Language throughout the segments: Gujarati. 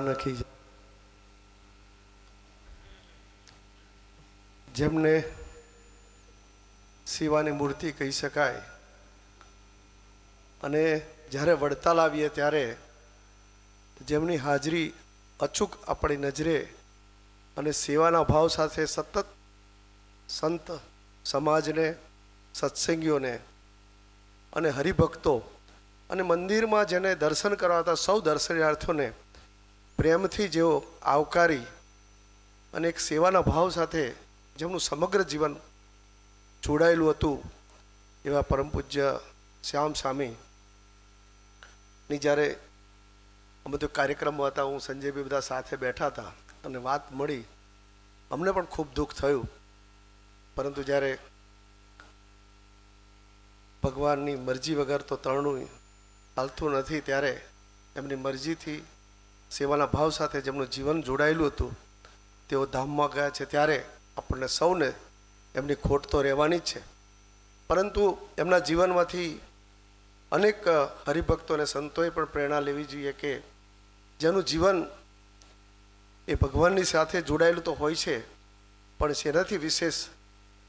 નખી જેમને શિવાની મૂર્તિ કહી શકાય અને જ્યારે વડતાલ આવીએ ત્યારે જેમની હાજરી અચૂક આપણી નજરે અને સેવાના ભાવ સાથે સતત સંત સમાજને, સત્સંગીઓને અને હરિભક્તો અને મંદિરમાં જેને દર્શન કરાવતા સૌ દર્શનાર્થીઓને પ્રેમથી જેઓ આવકારી અને એક સેવાના ભાવ સાથે જેમનું સમગ્ર જીવન જોડાયેલું હતું એવા પરમ પૂજ્ય શ્યામ સ્વામીની જ્યારે અમે તો કાર્યક્રમમાં હતા, હું સંજયભાઈ બધા સાથે બેઠા હતા અને વાત મળી, અમને પણ ખૂબ દુઃખ થયું. પરંતુ જ્યારે ભગવાનની મરજી વગર તો તરણું હાલતું નથી, ત્યારે એમની મરજીથી સેવાના ભાવ સાથે જેમનું જીવન જોડાયેલું હતું તેઓ ધામમાં ગયા છે, ત્યારે આપણને સૌને એમની ખોટ તો રહેવાની જ છે. પરંતુ એમના જીવનમાંથી અનેક હરિભક્તો અને સંતોએ પણ પ્રેરણા લેવી જોઈએ કે જેનું જીવન એ ભગવાનની સાથે જોડાયેલું તો હોય છે, પણ શેનાથી વિશેષ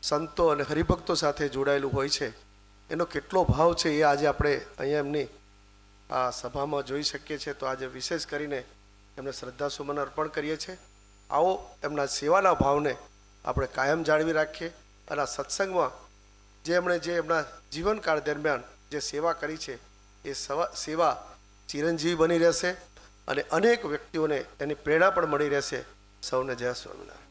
સંતો અને હરિભક્તો સાથે જોડાયેલું હોય છે, એનો કેટલો ભાવ છે એ આજે આપણે અહીંયા એમની આ સભામાં જોઈ શકીએ છીએ. તો આજે વિશેષ કરીને એમને શ્રદ્ધાસુમન અર્પણ કરીએ છીએ. આવો એમના સેવાના ભાવને આપણે કાયમ જાળવી રાખીએ અને આ સત્સંગમાં જે એમના જીવનકાળ દરમિયાન જે સેવા કરી છે એ સેવા ચિરંજીવી બની રહેશે અને અનેક વ્યક્તિઓને એની પ્રેરણા પણ મળી રહેશે. સૌને જય સ્વામિનારાયણ.